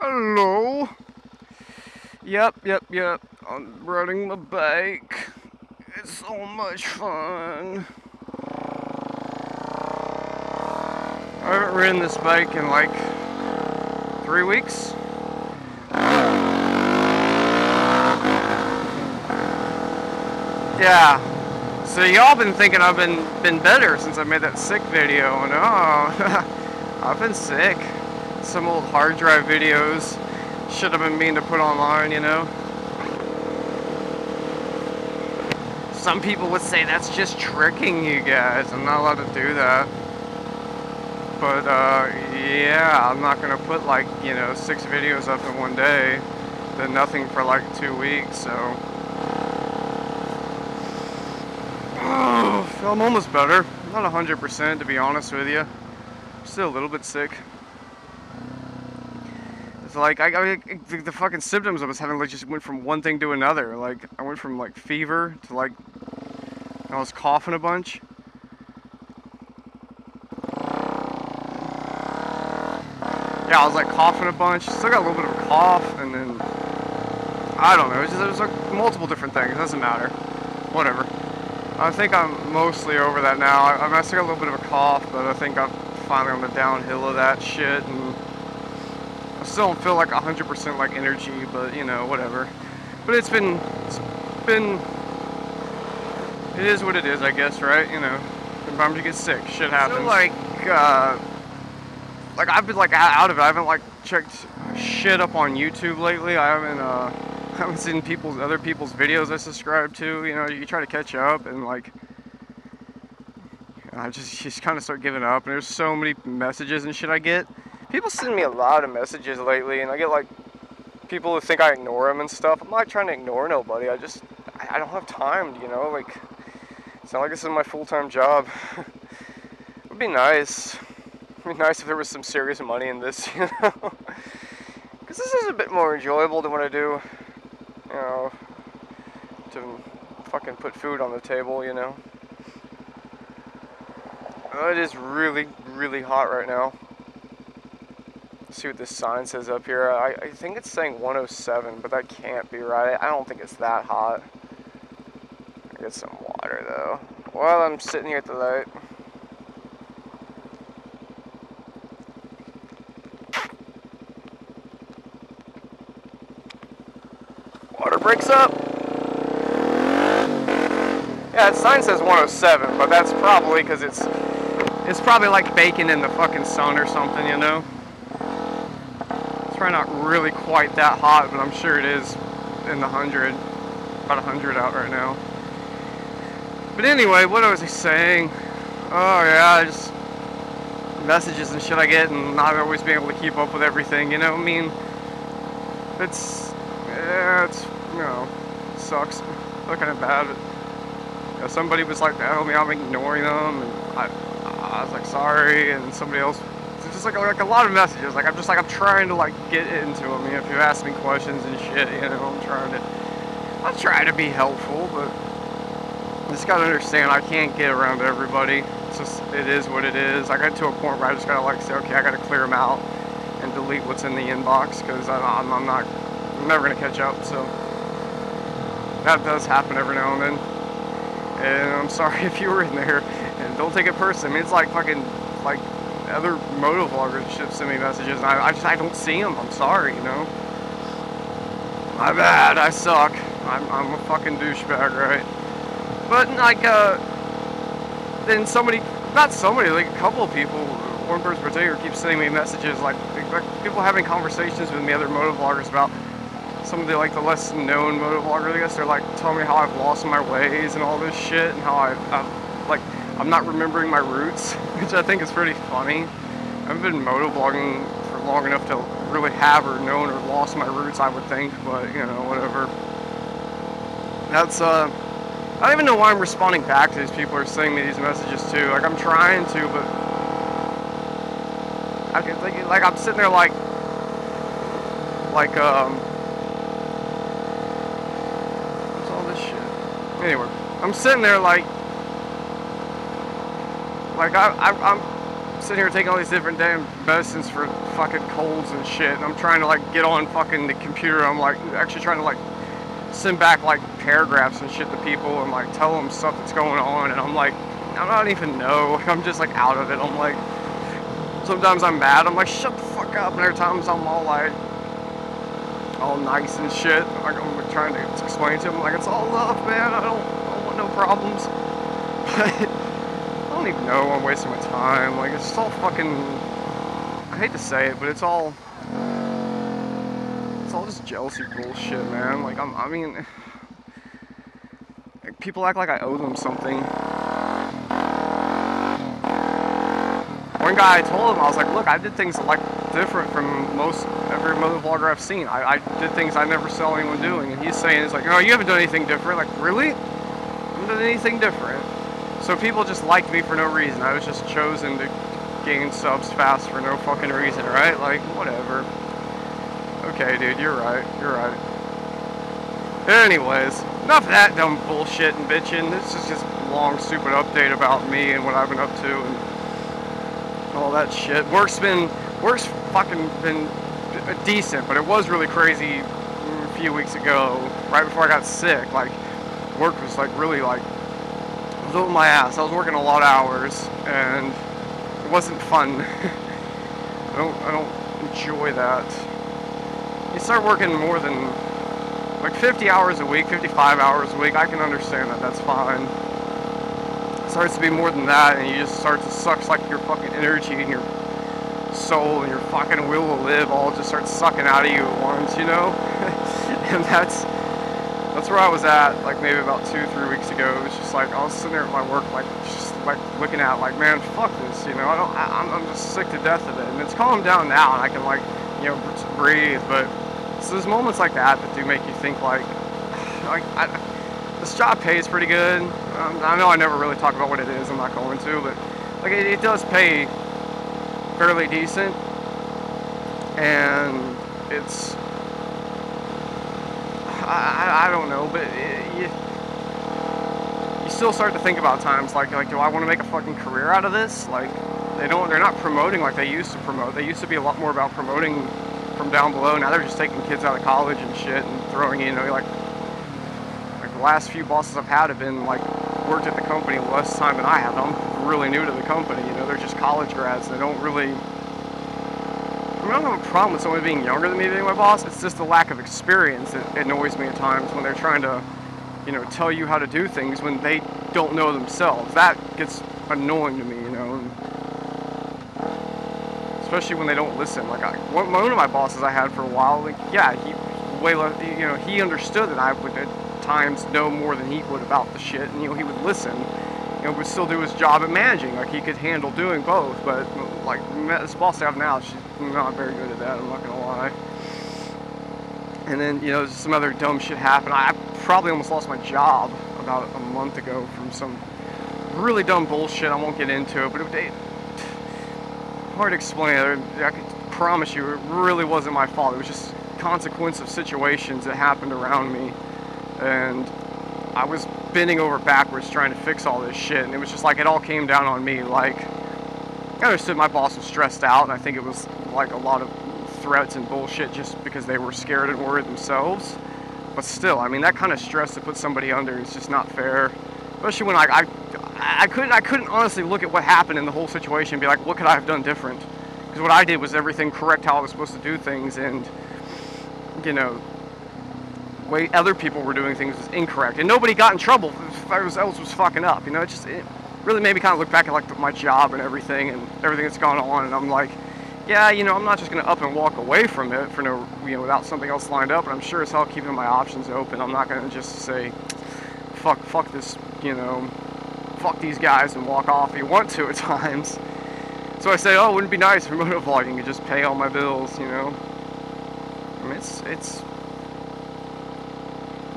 Hello. Yep. I'm riding my bike. It's so much fun. I haven't ridden this bike in like 3 weeks. Yeah. So y'all been thinking I've been better since I made that sick video. No, I've been sick. Some old hard drive videos should have been mean to put online, you know. Some people would say that's just tricking you guys. I'm not allowed to do that. But yeah, I'm not gonna put like, you know, 6 videos up in one day, then nothing for like 2 weeks. So I'm almost better. Not 100% to be honest with you. Still a little bit sick. It's like the fucking symptoms I was having like just went from one thing to another. Like I went from like fever to like I was coughing a bunch. Yeah, I was like coughing a bunch. Still got a little bit of a cough, and then I don't know. It was like multiple different things. It doesn't matter. Whatever. I think I'm mostly over that now. I still got a little bit of a cough, but I think I'm finally on the downhill of that shit, and I still don't feel like 100% like energy, but you know, whatever. But it is what it is, I guess, right? You know, sometimes you get sick, shit happens. So like I've been like out of it. I haven't like checked shit up on YouTube lately. I haven't seen other people's videos I subscribe to. You know, you try to catch up, and like I just kind of start giving up. And there's so many messages and shit I get. People send me a lot of messages lately, and I get like people who think I ignore them and stuff. I'm not trying to ignore nobody. I don't have time. You know, like it's not like this is my full-time job. It would be nice. It'd be nice if there was some serious money in this, you know? Because this is a bit more enjoyable than what I do, you know, to fucking put food on the table, you know? It is really, really hot right now. Let's see what this sign says up here. I think it's saying 107, but that can't be right. I don't think it's that hot. I get some water, though. While I'm sitting here at the light. Water breaks up. Yeah, the sign says 107, but that's probably because it's probably like baking in the fucking sun or something, you know? It's probably not really quite that hot, but I'm sure it is in the 100, about 100 out right now. But anyway, what was I saying? Oh yeah, just messages and shit I get, and not always being able to keep up with everything, you know? I mean, it's you know, it sucks. Looking at bad. But, you know, somebody was like, telling me I'm ignoring them, and I was like, sorry, and somebody else. It's just like a lot of messages. Like I'm trying to like get into them. You know, if you ask me questions and shit, you know, I'll try to be helpful, but you just gotta understand I can't get around to everybody. It's just, it is what it is. I got to a point where I just gotta like say, okay, I gotta clear them out and delete what's in the inbox, because I'm never gonna catch up. So that does happen every now and then. And I'm sorry if you were in there, and don't take it personally. I mean, it's like fucking, like, other moto vloggers should send me messages, and I don't see them. I'm sorry, you know. My bad, I suck. I'm a fucking douchebag, right? But, like, then like a couple of people, one person in particular keeps sending me messages, like people having conversations with me, other moto vloggers, about some of the like the less known moto vloggers, I guess. They're like telling me how I've lost my ways and all this shit, and how I'm not remembering my roots, which I think is pretty funny. I've been moto vlogging for long enough to really have or known or lost my roots, I would think, but you know, whatever. That's I don't even know why I'm responding back to these people who are sending me these messages too. Like I'm trying to, but I can think like I'm sitting there like Anyway, I'm sitting there like I'm sitting here taking all these different damn medicines for fucking colds and shit, and I'm trying to like get on fucking the computer. I'm like actually trying to like send back like paragraphs and shit to people and like tell them stuff that's going on, and I'm like, I don't even know. I'm just like out of it. I'm like, sometimes I'm mad. I'm like, shut the fuck up. And other times I'm all like, all nice and shit. Like, I'm trying to explain to him like, it's all love, man. I don't want no problems. But I don't even know. I'm wasting my time. Like, it's all fucking. I hate to say it, but it's all just jealousy bullshit, man. Like, I mean, people act like I owe them something. One guy, I told him, I was like, look, I did things like different from every motovlogger I've seen. I did things I never saw anyone doing, and he's saying, it's like, no, you haven't done anything different. Like, really? I haven't done anything different. So people just liked me for no reason. I was just chosen to gain subs fast for no fucking reason, right? Like, whatever. Okay, dude, you're right. You're right. Anyways, enough of that dumb bullshit and bitching. This is just a long, stupid update about me and what I've been up to and all that shit. Work's fucking been decent, but it was really crazy a few weeks ago, right before I got sick. Like, work was like really like, it was over my ass. I was working a lot of hours, and it wasn't fun. I don't enjoy that. You start working more than like 50 hours a week, 55 hours a week, I can understand that, that's fine. It starts to be more than that, and you just start to suck like your fucking energy and your soul and your fucking will to live all just starts sucking out of you at once, you know? And that's where I was at, like maybe about 2-3 weeks ago. It was just like, I was sitting there at my work, like, just like looking at, like, man, fuck this, you know? I'm just sick to death of it, and it's calmed down now, and I can, like, you know, breathe, but so there's moments like that do make you think like this job pays pretty good. I know I never really talk about what it is, I'm not going to, but like it does pay fairly decent, and it's, I don't know, but you still start to think about times like do I want to make a fucking career out of this? Like they're not promoting like they used to promote. They used to be a lot more about promoting from down below. Now they're just taking kids out of college and shit and throwing in, you know, like the last few bosses I've had have been like worked at the company less time than I have. I'm really new to the company, you know, they're just college grads. They don't really, I mean, I don't have a problem with someone being younger than me being my boss. It's just the lack of experience that annoys me at times when they're trying to, you know, tell you how to do things when they don't know themselves. That gets annoying to me, you know. Especially when they don't listen. Like one of my bosses I had for a while, like yeah, he understood that I would at times know more than he would about the shit, and you know he would listen, you know, would still do his job at managing. Like he could handle doing both, but like this boss I have now, she's not very good at that. I'm not gonna lie. And then you know some other dumb shit happened. I probably almost lost my job about a month ago from some really dumb bullshit. I won't get into it, but hard to explain. I can promise you it really wasn't my fault. It was just consequence of situations that happened around me, and I was bending over backwards trying to fix all this shit, and it was just like it all came down on me. Like I understood my boss was stressed out, and I think it was like a lot of threats and bullshit just because they were scared and worried themselves. But still, I mean, that kind of stress to put somebody under is just not fair, especially when I couldn't honestly look at what happened in the whole situation and be like, what could I have done different? Because what I did was everything correct how I was supposed to do things, and, you know, the way other people were doing things was incorrect. And nobody got in trouble if everyone else was fucking up, you know? It really made me kind of look back at, like, my job and everything that's gone on, and I'm like, yeah, you know, I'm not just going to up and walk away from it for no, you know, without something else lined up, and I'm sure as hell keeping my options open. I'm not going to just say, fuck this, you know, fuck these guys and walk off if you want to at times. So I say, oh, wouldn't it be nice if motovlogging could just pay all my bills, you know? I mean, it's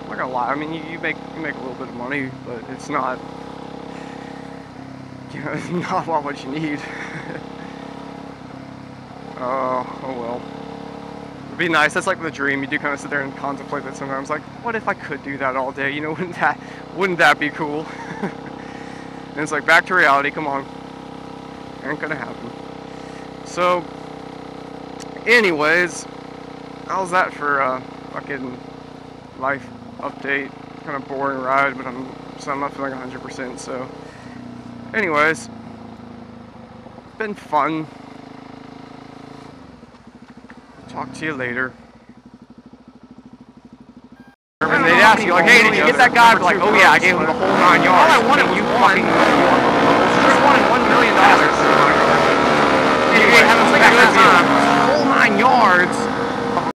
I'm not gonna lie, I mean, you make a little bit of money, but it's not, you know, it's not what you need. Oh well. It'd be nice, that's like the dream. You do kind of sit there and contemplate that sometimes, like, what if I could do that all day, you know? Wouldn't that be cool? And it's like, back to reality, come on. Ain't gonna happen. So, anyways, how's that for a fucking life update? Kind of boring ride, but I'm not feeling 100%. So, anyways, been fun. Talk to you later. And they'd ask you, like, hey, did you get that guy? I'd be like, oh yeah, I gave him the whole 9 yards. All I wanted was fucking, just wanted $1 million. And you gave him the whole 9 yards.